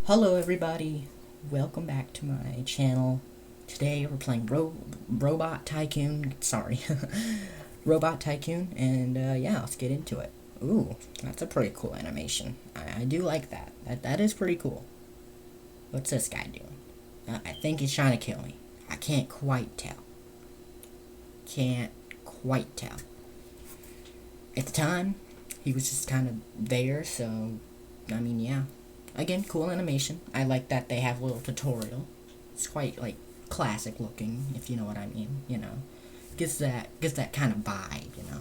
Hello everybody, welcome back to my channel. Today we're playing Robot Tycoon, Robot Tycoon, and yeah, let's get into it. Ooh, that's a pretty cool animation. I do like that. That is pretty cool. What's this guy doing? I think he's trying to kill me. I can't quite tell. Can't quite tell. At the time, he was just kind of there, so, I mean, yeah. Again, cool animation. I like that they have a little tutorial. It's quite, like, classic looking, if you know what I mean, you know. Gives that kind of vibe, you know.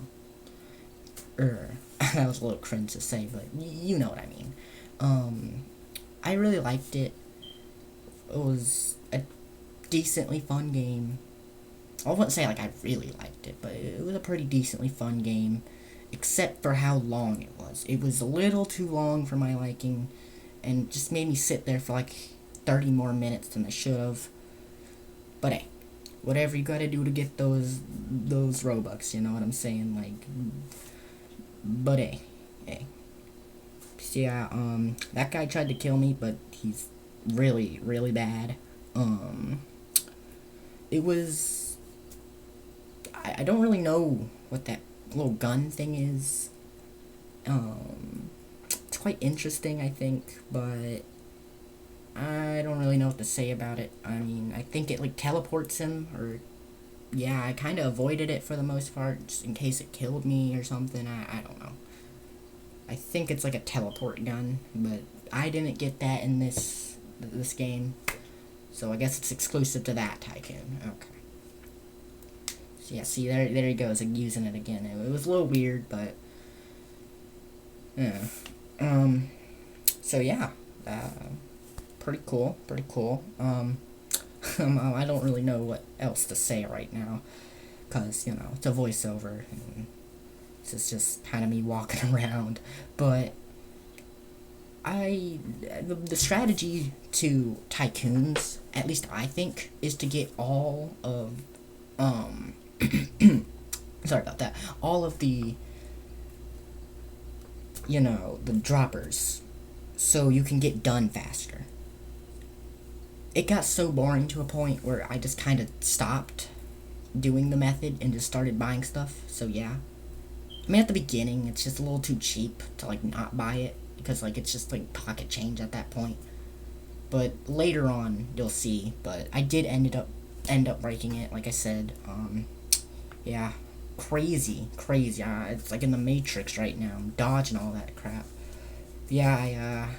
That was a little cringe to say, but you know what I mean. I really liked it. It was a decently fun game. I wouldn't say, like, I really liked it, but it was a pretty decently fun game, except for how long it was. It was a little too long for my liking, and just made me sit there for like 30 more minutes than I should have. But hey, whatever you gotta do to get those Robux, you know what I'm saying? Like, but hey. So yeah, that guy tried to kill me, but he's really, really bad. It was, I don't really know what that little gun thing is. It's quite interesting, I think, but I don't really know what to say about it. I mean, I think it, like, teleports him, or, yeah, I kind of avoided it for the most part, just in case it killed me or something. I don't know. I think it's like a teleport gun, but I didn't get that in this game, so I guess it's exclusive to that Tycoon. Okay. So yeah, see, there he goes, like, using it again. It was a little weird, but, yeah. So yeah, pretty cool. I don't really know what else to say right now, because, you know, it's a voiceover, and this is just kind of me walking around, but the strategy to Tycoons, at least I think, is to get all of, sorry about that, all of the, you know, the droppers, so you can get done faster. It got so boring to a point where I just kind of stopped doing the method and just started buying stuff, so yeah. I mean, at the beginning, it's just a little too cheap to, like, not buy it, because, like, it's just, like, pocket change at that point. But later on, you'll see, but I did end up breaking it, like I said. Yeah, crazy. It's like in the Matrix right now. I'm dodging all that crap. Yeah, I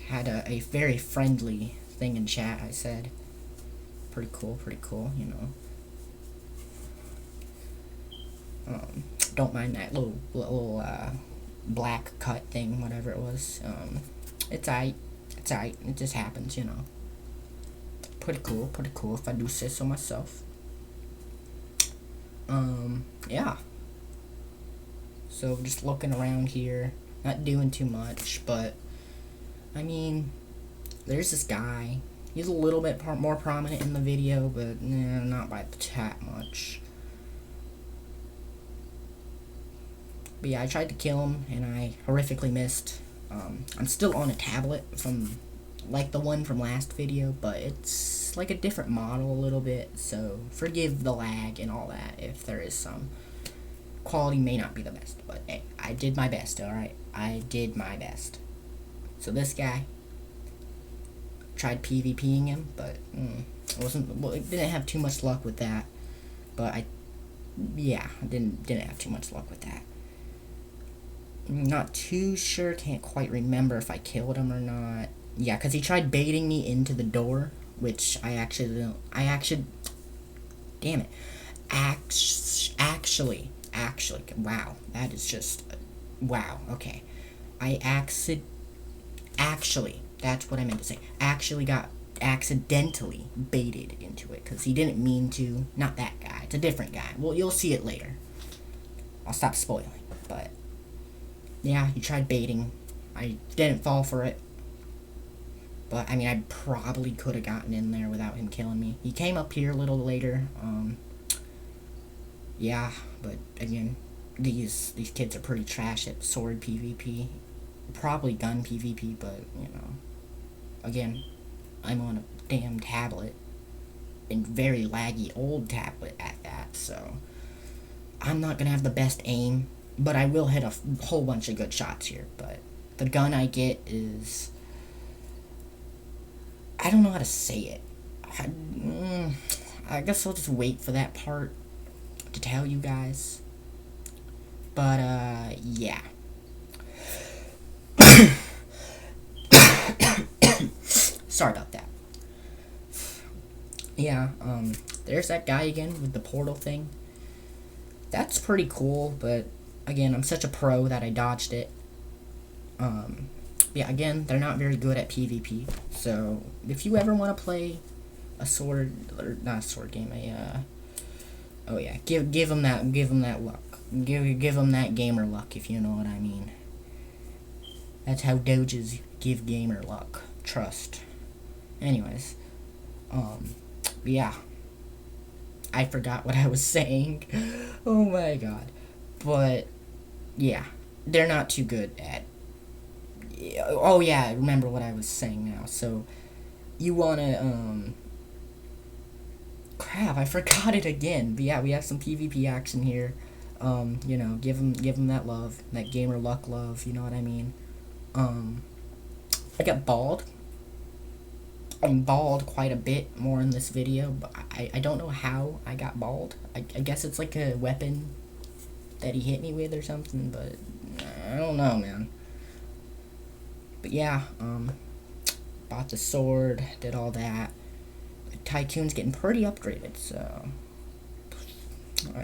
had a very friendly thing in chat, I said. Pretty cool, you know. Don't mind that little black cut thing, whatever it was. It's aight. It just happens, you know. Pretty cool if I do say so myself. Yeah. So just looking around here, not doing too much, but I mean, there's this guy. He's a little bit more prominent in the video, but not by that much. But yeah, I tried to kill him, and I horrifically missed. I'm still on a tablet from, like, the one from last video, but it's like a different model a little bit, so forgive the lag and all that if there is some. Quality may not be the best, but hey, I did my best, alright? I did my best. So this guy, tried PvPing him, but it didn't have too much luck with that. But I didn't have too much luck with that. I'm not too sure, can't quite remember if I killed him or not. Yeah, because he tried baiting me into the door, which damn it. Actually, wow, that is just, wow, okay. Actually, that's what I meant to say. Actually got accidentally baited into it, because he didn't mean to. Not that guy, it's a different guy. Well, you'll see it later. I'll stop spoiling, but yeah, he tried baiting. I didn't fall for it. But, I mean, I probably could have gotten in there without him killing me. He came up here a little later. Yeah, but, again, these kids are pretty trash at sword PvP. Probably gun PvP, but, you know. again, I'm on a damn tablet, and very laggy old tablet at that, so I'm not gonna have the best aim, but I will hit a whole bunch of good shots here. But the gun I get is, I don't know how to say it. I guess I'll just wait for that part to tell you guys. But yeah. Sorry about that. Yeah, there's that guy again with the portal thing. That's pretty cool, but again, I'm such a pro that I dodged it. Yeah, again, they're not very good at PvP, so if you ever want to play a sword, or not a sword game, oh yeah, give them that luck. Give them that gamer luck, if you know what I mean. That's how doges give gamer luck. Trust. Anyways, yeah. I forgot what I was saying. Oh my god. But, yeah. They're not too good at... Oh yeah, I remember what I was saying now. So, you wanna, crap, I forgot it again. But yeah, we have some PvP action here. You know, give them that love. That gamer luck love, you know what I mean? I got bald. I'm bald quite a bit more in this video, but I don't know how I got bald. I guess it's like a weapon that he hit me with or something, but I don't know, man. But yeah, bought the sword, did all that. Tycoon's getting pretty upgraded, so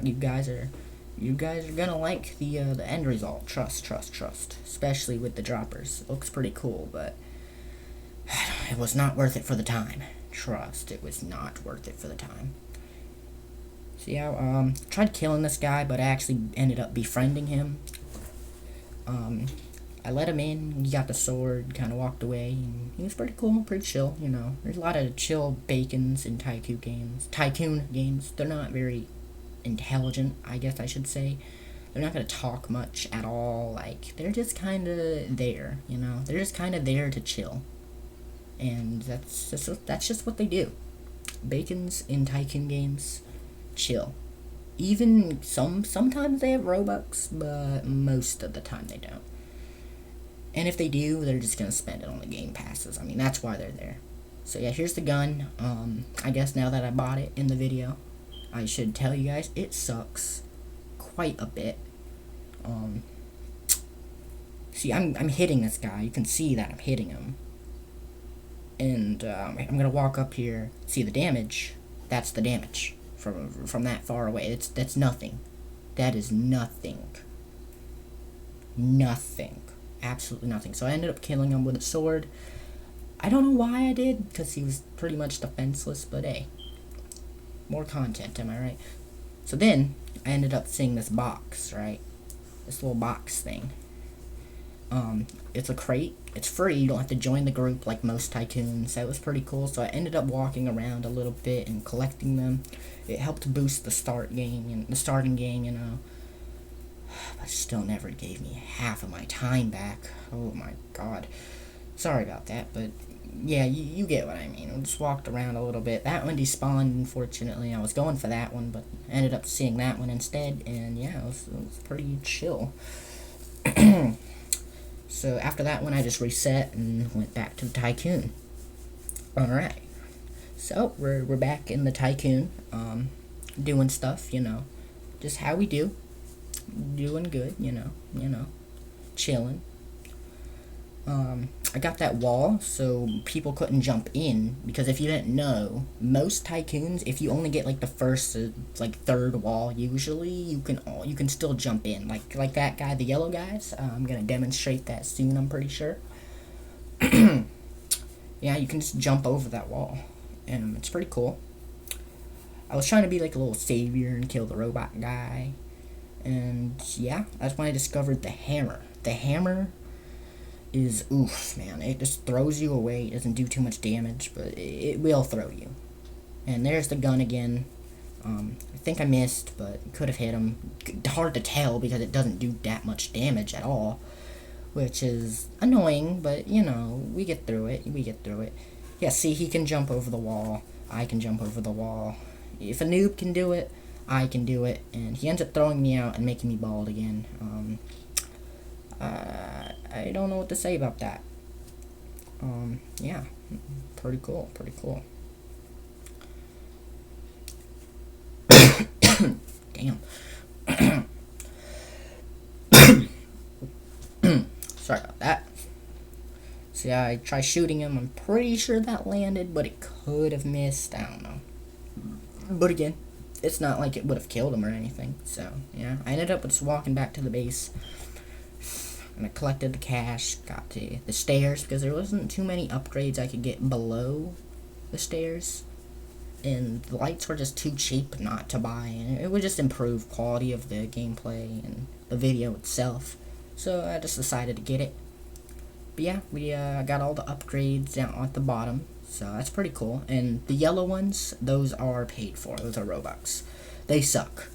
you guys are gonna like the end result. Trust. Especially with the droppers. It looks pretty cool, but it was not worth it for the time. Trust, it was not worth it for the time. So yeah, tried killing this guy, but I actually ended up befriending him. I let him in, he got the sword, kind of walked away, and he was pretty cool, pretty chill, you know. There's a lot of chill bacons in Tycoon games. They're not very intelligent, I guess I should say. They're not going to talk much at all. Like, they're just kind of there, you know. They're just kind of there to chill. And that's just what they do. Bacons in Tycoon games, chill. Even sometimes they have Robux, but most of the time they don't. And if they do, they're just gonna spend it on the game passes. I mean, that's why they're there. So yeah, here's the gun. I guess now that I bought it in the video, I should tell you guys it sucks quite a bit. See, I'm hitting this guy. You can see that I'm hitting him. And I'm gonna walk up here, see the damage. That's the damage from that far away. That's nothing. That is nothing. Nothing. Absolutely nothing. So I ended up killing him with a sword. I don't know why I did, because he was pretty much defenseless, but hey. More content, am I right? So then, I ended up seeing this box, right? This little box thing. It's a crate. It's free. You don't have to join the group like most Tycoons. That was pretty cool. So I ended up walking around a little bit and collecting them. It helped boost the starting game, you know. But still never gave me half of my time back. Oh my god. Sorry about that, but yeah, you get what I mean. I just walked around a little bit. That one despawned, unfortunately. I was going for that one, but ended up seeing that one instead, and yeah, it was pretty chill. So after that one, I just reset and went back to the Tycoon. Alright. So, we're back in the Tycoon, doing stuff, you know. Just how we do. Doing good, you know. Chilling. I got that wall so people couldn't jump in, because if you didn't know, most Tycoons, if you only get like the first third wall, usually you can still jump in, like that guy, the yellow guys. I'm gonna demonstrate that soon, I'm pretty sure. Yeah, you can just jump over that wall, and it's pretty cool. I was trying to be like a little savior and kill the robot guy, and yeah, that's when I discovered the hammer. The hammer is oof, man. It just throws you away. It doesn't do too much damage, but it will throw you. And there's the gun again. I think I missed, but could have hit him. Hard to tell because it doesn't do that much damage at all. which is annoying, but you know, we get through it. Yeah, see, he can jump over the wall. I can jump over the wall. If a noob can do it, I can do it. And he ends up throwing me out and making me bald again. I don't know what to say about that. Yeah, pretty cool. Damn. Sorry about that. See, I tried shooting him. I'm pretty sure that landed, but it could have missed. I don't know. But again, it's not like it would have killed him or anything. So, yeah. I ended up just walking back to the base. And I collected the cash. Got to the stairs, because there wasn't too many upgrades I could get below the stairs. And the lights were just too cheap not to buy. And it would just improve quality of the gameplay and the video itself. So I just decided to get it. But yeah, we got all the upgrades down at the bottom, so that's pretty cool. And the yellow ones, those are paid for. Those are Robux. They suck.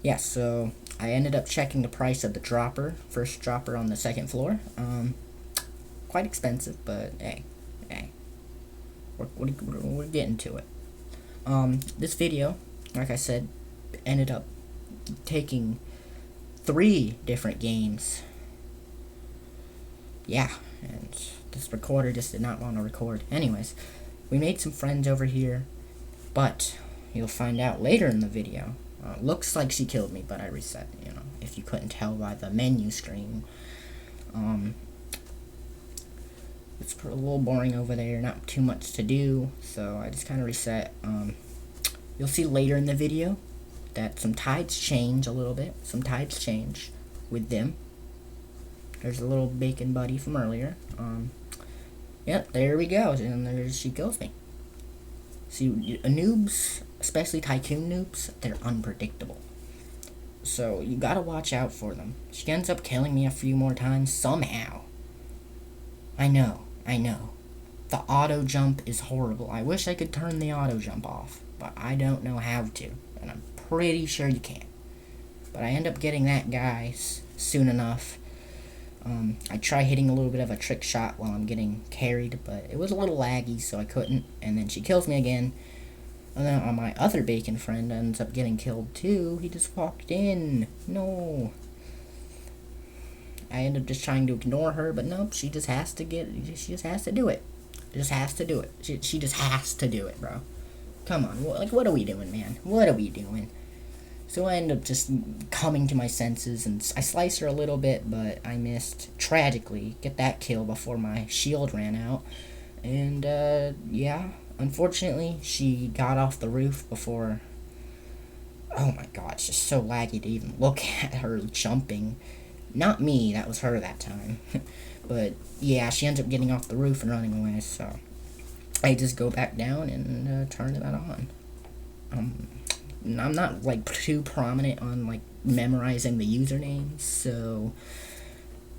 Yeah, so I ended up checking the price of the dropper, first dropper on the second floor. Quite expensive, but hey, we're getting to it. This video, like I said, ended up taking 3 different games. Yeah, and this recorder just did not want to record. Anyways, we made some friends over here, but you'll find out later in the video. Looks like she killed me, but I reset, you know, if you couldn't tell by the menu screen. It's a little boring over there, not too much to do, so I just kind of reset. You'll see later in the video that some tides change a little bit. Some tides change with them. There's a little bacon buddy from earlier. Yep, there we go. And there she kills me. See, noobs, especially Tycoon noobs, they're unpredictable. So you gotta watch out for them. She ends up killing me a few more times somehow. I know. The auto jump is horrible. I wish I could turn the auto jump off, but I don't know how to. And I'm pretty sure you can. But I end up getting that guy soon enough. I try hitting a little bit of a trick shot while I'm getting carried, but it was a little laggy, so I couldn't. And then she kills me again. And then my other bacon friend ends up getting killed too. He just walked in. No. I end up just trying to ignore her, but nope. She just has to do it. She just has to do it. She just has to do it, bro. Come on. What are we doing, man? What are we doing? So I end up just coming to my senses, and I slice her a little bit, but I missed, tragically, get that kill before my shield ran out. And, yeah, unfortunately, she got off the roof before... Oh my god, it's just so laggy to even look at her jumping. Not me, that was her that time. But, yeah, she ends up getting off the roof and running away, so... I just go back down and turn that on. I'm not, like, too prominent on, like, memorizing the usernames, so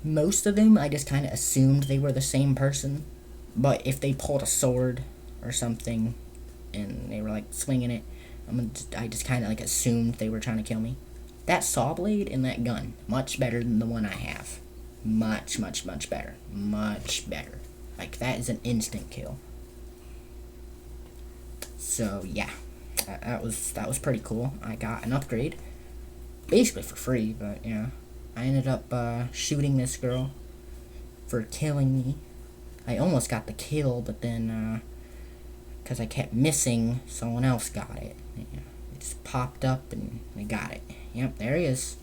most of them I just kind of assumed they were the same person, but if they pulled a sword or something and they were, like, swinging it, I just kind of, like, assumed they were trying to kill me. That saw blade and that gun, much better than the one I have. Much better. Much better. Like, that is an instant kill. So, yeah. That was pretty cool. I got an upgrade, basically for free, but yeah. I ended up shooting this girl for killing me. I almost got the kill, but then because I kept missing, someone else got it. Yeah, it just popped up and we got it. Yep, there he is.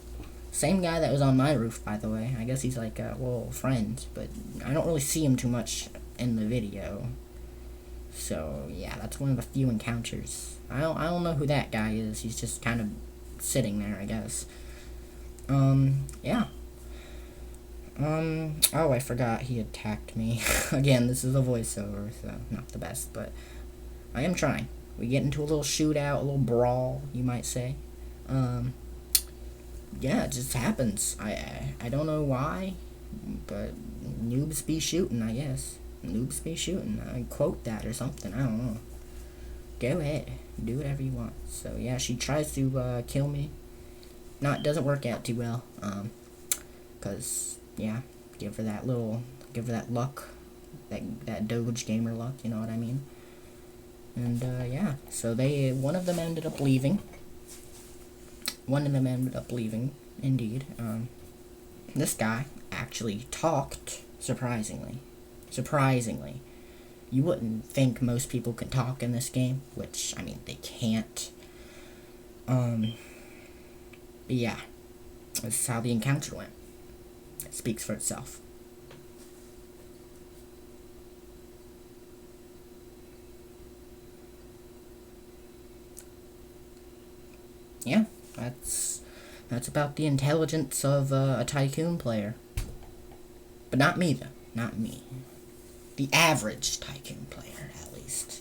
Same guy that was on my roof, by the way. I guess he's like a little friend, but I don't really see him too much in the video. So, yeah, that's one of the few encounters. I don't know who that guy is. He's just kind of sitting there, I guess. Yeah. Oh, I forgot he attacked me. Again, this is a voiceover, so not the best, but I am trying. We get into a little shootout, a little brawl, you might say. Yeah, it just happens. I don't know why, but noobs be shooting, I guess. Noobs be shooting. I quote that or something. I don't know. Go ahead. Do whatever you want. So, yeah, she tries to kill me. Doesn't work out too well. because, yeah, give her that luck, that Doge gamer luck, you know what I mean? And, yeah, so one of them ended up leaving. Indeed. This guy actually talked, surprisingly. You wouldn't think most people can talk in this game, which, I mean, they can't. But yeah, this is how the encounter went. It speaks for itself. Yeah, that's about the intelligence of a Tycoon player. But not me, though. Not me. The average Tycoon player, at least,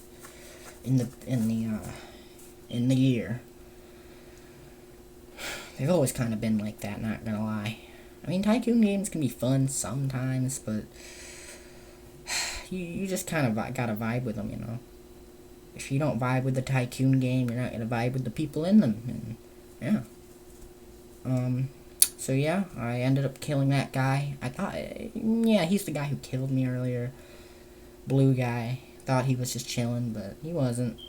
in the year. They've always kind of been like that, not gonna lie. I mean, Tycoon games can be fun sometimes, but you just kind of gotta vibe with them, you know. If you don't vibe with the Tycoon game, you're not gonna vibe with the people in them, and yeah. So yeah, I ended up killing that guy. I thought, yeah, he's the guy who killed me earlier. Blue guy. Thought he was just chilling, but he wasn't.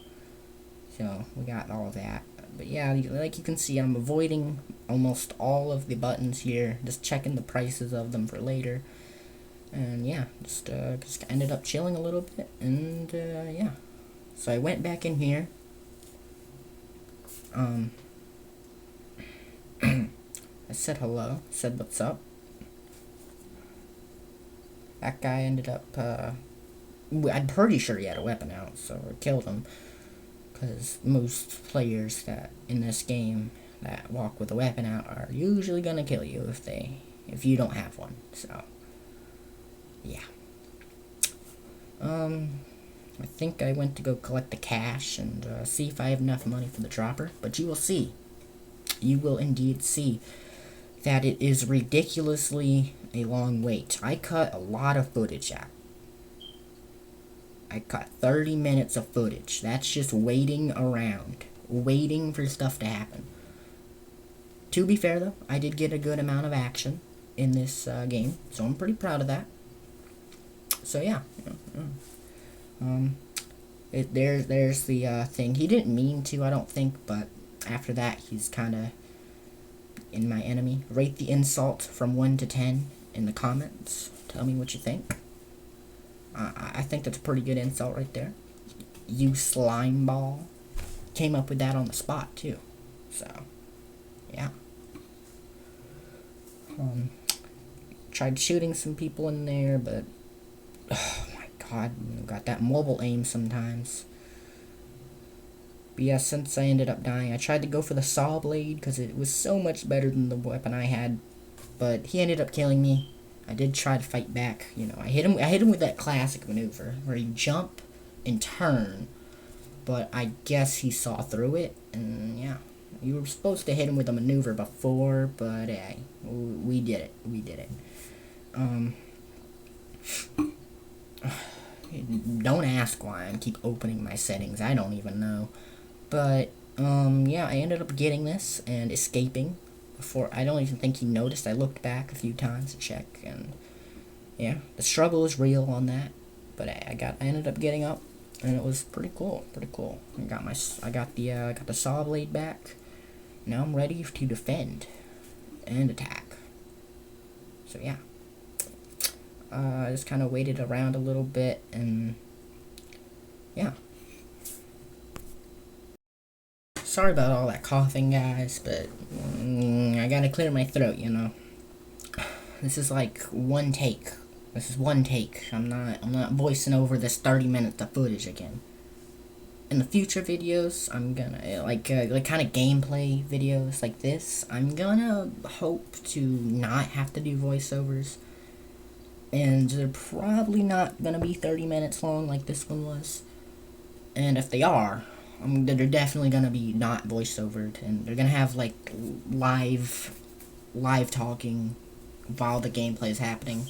So, we got all of that. But yeah, like you can see, I'm avoiding almost all of the buttons here. Just checking the prices of them for later. And yeah, just ended up chilling a little bit. And yeah. So I went back in here. I said hello. Said what's up. That guy ended up, I'm pretty sure he had a weapon out, so I killed him. Because most players that in this game that walk with a weapon out are usually gonna kill you if you don't have one. So yeah. I think I went to go collect the cash and see if I have enough money for the dropper. But you will see. You will indeed see that it is ridiculously a long wait. I cut a lot of footage out. I cut 30 minutes of footage. That's just waiting around. Waiting for stuff to happen. To be fair, though, I did get a good amount of action in this game. So I'm pretty proud of that. So, yeah. There's the thing. He didn't mean to, I don't think, but after that, he's kind of in my enemy. Rate the insult from 1 to 10 in the comments. Tell me what you think. I think that's a pretty good insult right there. You slime ball. Came up with that on the spot, too. So, yeah. Tried shooting some people in there, but oh my god, got that mobile aim sometimes. But yeah, since I ended up dying, I tried to go for the saw blade because it was so much better than the weapon I had, but he ended up killing me. I did try to fight back, you know. I hit him with that classic maneuver where you jump and turn, but I guess he saw through it, and yeah. You were supposed to hit him with a maneuver before, but hey, we did it. We did it. Don't ask why I keep opening my settings. I don't even know. But, yeah, I ended up getting this and escaping. Before, I don't even think he noticed. I looked back a few times to check, and yeah, the struggle is real on that. But I ended up getting up, and it was pretty cool. I got the saw blade back. Now I'm ready to defend and attack. So yeah, I just kind of waited around a little bit, and yeah. Sorry about all that coughing, guys, but I gotta clear my throat, you know. This is like one take. I'm not voicing over this 30 minutes of footage again. In the future videos, I'm gonna, like kind of gameplay videos like this, I'm gonna hope to not have to do voiceovers. And they're probably not gonna be 30 minutes long like this one was. And if they are, they're definitely gonna be not voiceovered, and they're gonna have like live talking while the gameplay is happening.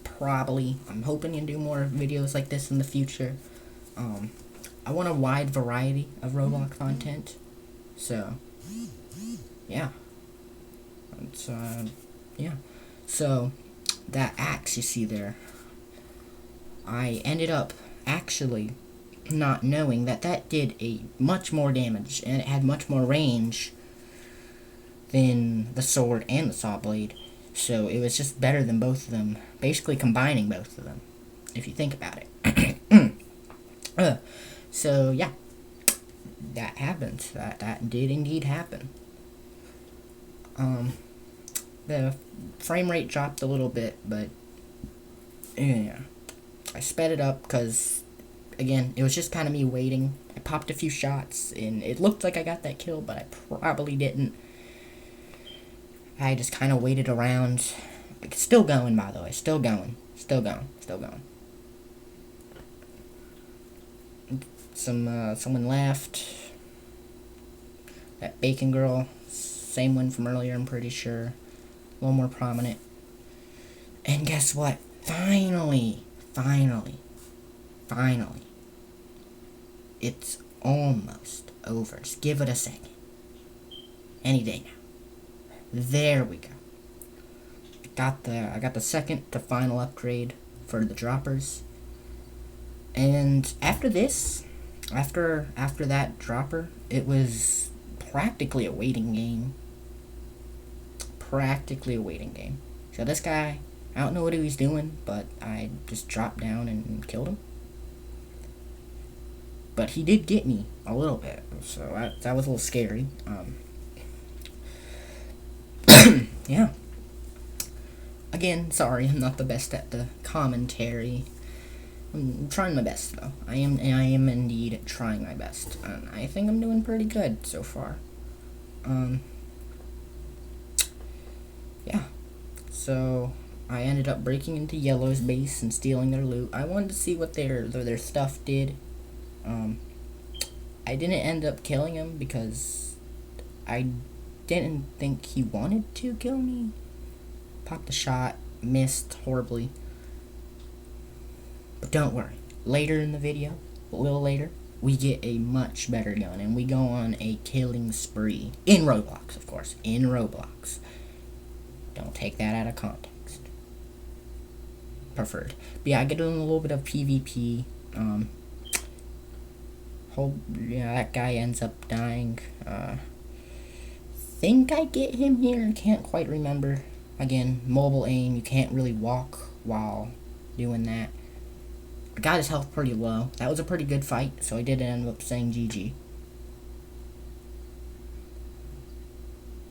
Probably. I'm hoping to do more videos like this in the future. I want a wide variety of Roblox content, so yeah. It's yeah. So, that axe you see there, I ended up actually not knowing that that did a much more damage, and it had much more range than the sword and the saw blade. So it was just better than both of them, basically combining both of them, if you think about it. So yeah, that happened. That did indeed happen. The frame rate dropped a little bit, but yeah, I sped it up because, again, it was just kind of me waiting. I popped a few shots, and it looked like I got that kill, but I probably didn't. I just kind of waited around. It's still going, by the way. Still going. Still going. Still going. Someone left. That bacon girl. Same one from earlier, I'm pretty sure. A little more prominent. And guess what? Finally. It's almost over. Just give it a second. Any day now. There we go. I got the second to final upgrade for the droppers. And after this, after that dropper, it was practically a waiting game. So this guy, I don't know what he was doing, but I just dropped down and killed him. But he did get me a little bit, so that was a little scary. Yeah. Again, sorry, I'm not the best at the commentary. I'm trying my best, though. I am indeed trying my best, and I think I'm doing pretty good so far. Yeah. So I ended up breaking into Yellow's base and stealing their loot. I wanted to see what their stuff did. I didn't end up killing him because I didn't think he wanted to kill me. Popped a shot, missed horribly. But don't worry. Later in the video, a little later, we get a much better gun and we go on a killing spree. In Roblox, of course. In Roblox. Don't take that out of context. Preferred. But yeah, I get in a little bit of PvP. That guy ends up dying. Think I get him here. I can't quite remember. Again, mobile aim. You can't really walk while doing that. I got his health pretty low. That was a pretty good fight, so I did end up saying GG.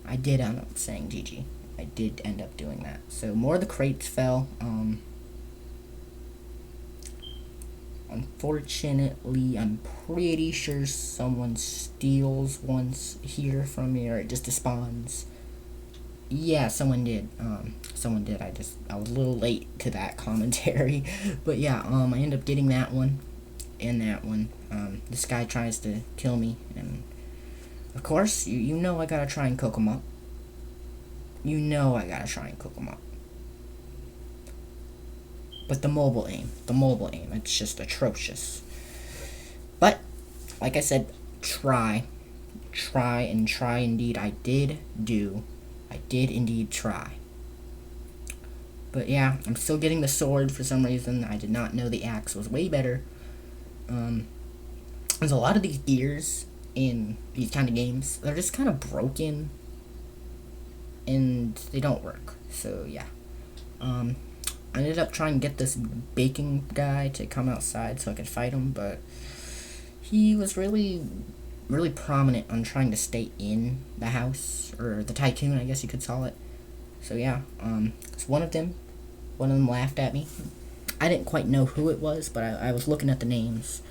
I did end up saying GG. I did end up doing that. So more of the crates fell. Unfortunately, I'm pretty sure someone steals once here from me, or it just despawns. Yeah, someone did. Someone did. I was a little late to that commentary, but yeah. I end up getting that one, and that one. This guy tries to kill me, and of course, you know I gotta try and cook him up. But the mobile aim, it's just atrocious. But, like I said, try indeed. I did indeed try. But yeah, I'm still getting the sword for some reason. I did not know the axe was way better. There's a lot of these gears in these kind of games. They're just kind of broken, and they don't work. So yeah. I ended up trying to get this bacon guy to come outside so I could fight him, but he was really prominent on trying to stay in the house, or the Tycoon, I guess you could call it. So yeah, it's one of them laughed at me. I didn't quite know who it was, but I was looking at the names,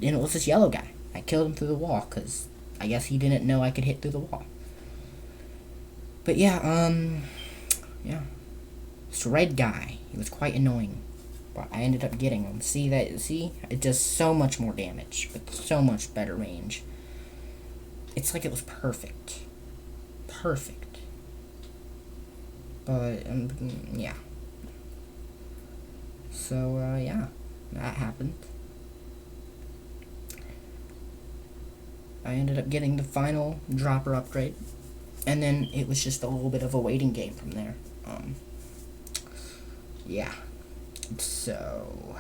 and it was this yellow guy. I killed him through the wall, because I guess he didn't know I could hit through the wall. But yeah, yeah. This red guy, he was quite annoying, but I ended up getting him. See, it does so much more damage, with so much better range. It's like it was perfect. But, yeah. So, yeah, that happened. I ended up getting the final dropper upgrade, and then it was just a little bit of a waiting game from there. yeah. So,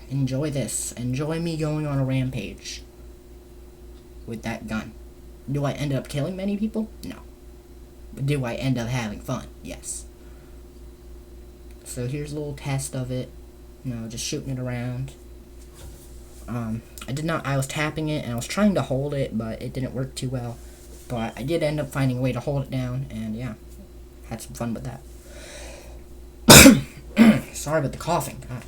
enjoy this. Enjoy me going on a rampage with that gun. Do I end up killing many people? No. But do I end up having fun? Yes. So here's a little test of it. You know, just shooting it around. I was tapping it and I was trying to hold it, but it didn't work too well. But I did end up finding a way to hold it down, and yeah, had some fun with that. Sorry about the coughing. God.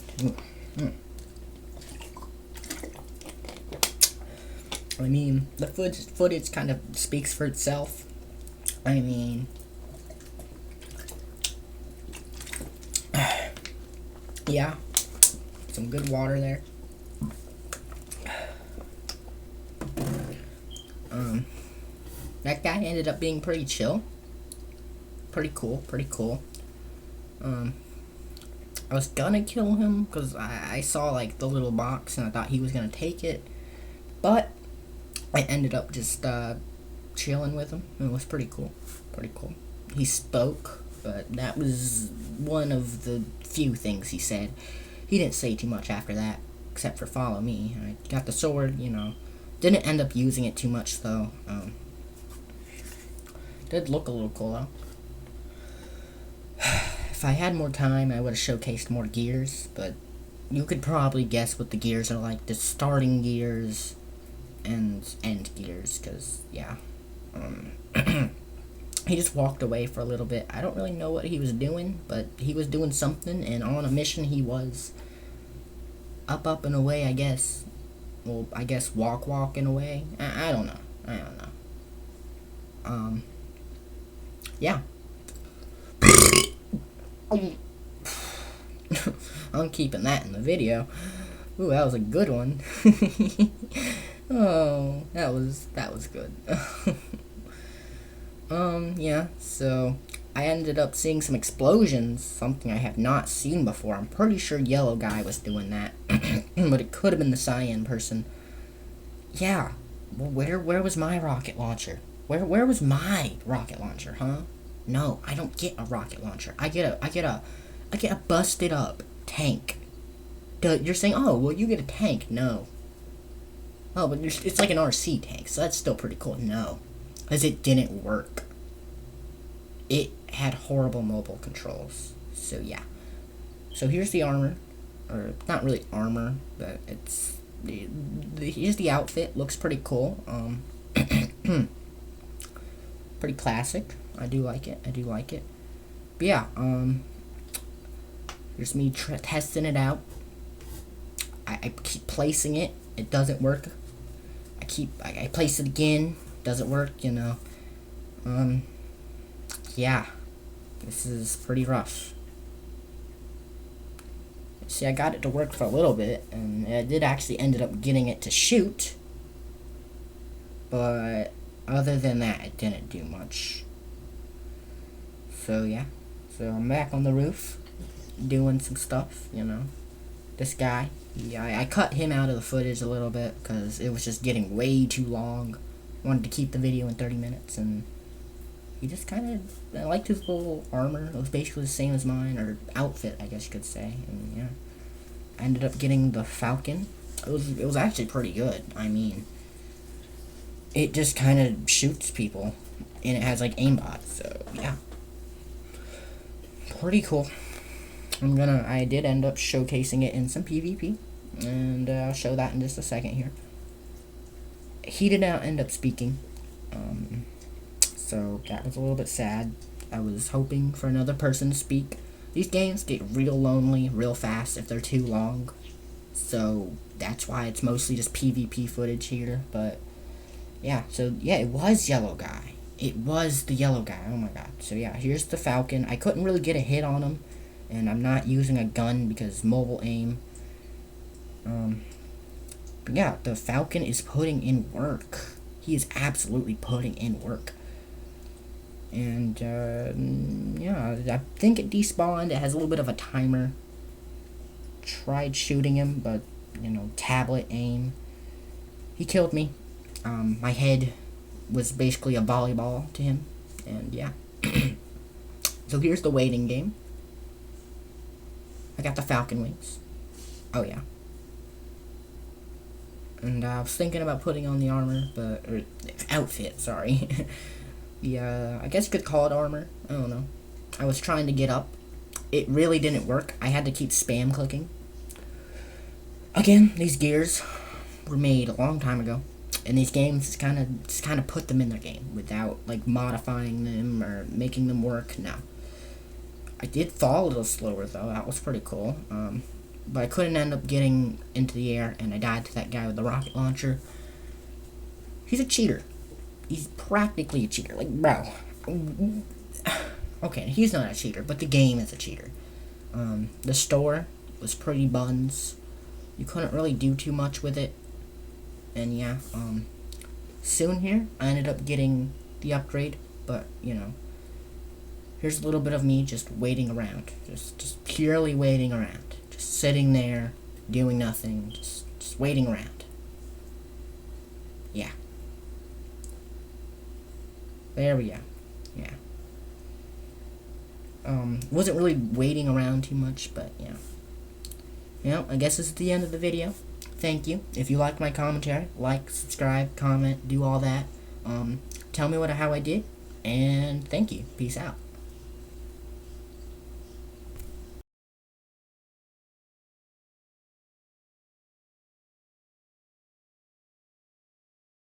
I mean, the footage kind of speaks for itself. I mean, yeah, some good water there. That guy ended up being pretty chill. Pretty cool. I was gonna kill him because I saw like the little box and I thought he was gonna take it, but I ended up just chilling with him. It was pretty cool. He spoke, but that was one of the few things he said. He didn't say too much after that, except for follow me. I got the sword, you know. Didn't end up using it too much though. Did look a little cool though. If I had more time, I would have showcased more gears, but you could probably guess what the gears are like. The starting gears and end gears, because, yeah. He just walked away for a little bit. I don't really know what he was doing, but he was doing something, and on a mission he was. Up and away, I guess. Well, I guess walk and away. I don't know. Yeah. I'm keeping that in the video. Ooh, that was a good one. Oh, that was good. Yeah, so I ended up seeing some explosions, something I have not seen before. I'm pretty sure yellow guy was doing that. But it could have been the cyan person. Yeah. Well, where was my rocket launcher? Where was my rocket launcher, huh? No, I don't get a rocket launcher. I get a busted up tank. You're saying, oh, well, you get a tank. No. Oh, but it's like an RC tank, so that's still pretty cool. No, because it didn't work. It had horrible mobile controls. So, yeah. So, here's the armor. Or, not really armor, but it's... here's the outfit. Looks pretty cool. Pretty classic. I do like it. But, yeah, here's me testing it out. I keep placing it. It doesn't work. I place it again. Doesn't work, you know. Yeah. This is pretty rough. See, I got it to work for a little bit, and I did actually ended up getting it to shoot. But other than that, it didn't do much. So, yeah. So, I'm back on the roof, doing some stuff, you know. This guy, yeah, I cut him out of the footage a little bit because it was just getting way too long. Wanted to keep the video in 30 minutes, and he just kind of, I liked his little armor. It was basically the same as mine, or outfit, I guess you could say. And yeah, I ended up getting the Falcon. It was actually pretty good. I mean, it just kind of shoots people, and it has like aimbot. So yeah, pretty cool. I did end up showcasing it in some PvP, and I'll show that in just a second here. He did not end up speaking, so that was a little bit sad. I was hoping for another person to speak. These games get real lonely real fast if they're too long, so that's why it's mostly just PvP footage here. But yeah, so yeah, it was yellow guy. It was the yellow guy. Oh my god. So yeah, here's the Falcon. I couldn't really get a hit on him. And I'm not using a gun because mobile aim. But yeah, the Falcon is putting in work. He is absolutely putting in work. And, yeah, I think it despawned. It has a little bit of a timer. Tried shooting him, but, you know, tablet aim. He killed me. My head was basically a volleyball to him. And, yeah. So here's the waiting game. I got the falcon wings. Oh yeah. And I was thinking about putting on the armor, or outfit, sorry. I guess you could call it armor. I don't know. I was trying to get up. It really didn't work. I had to keep spam clicking. Again, these gears were made a long time ago, and these games just kind of put them in their game without like modifying them or making them work. No. I did fall a little slower though. That was pretty cool. But I couldn't end up getting into the air, and I died to that guy with the rocket launcher. He's a cheater. He's practically a cheater. Like, bro. Okay, he's not a cheater, but the game is a cheater. The store was pretty buns. You couldn't really do too much with it. And yeah, soon here, I ended up getting the upgrade, but, you know, here's a little bit of me just waiting around. Just purely waiting around. Just sitting there, doing nothing, just waiting around. Yeah. There we go. Yeah. Wasn't really waiting around too much, but yeah. You I guess this is the end of the video. Thank you. If you liked my commentary, like, subscribe, comment, do all that. Tell me how I did, and thank you. Peace out.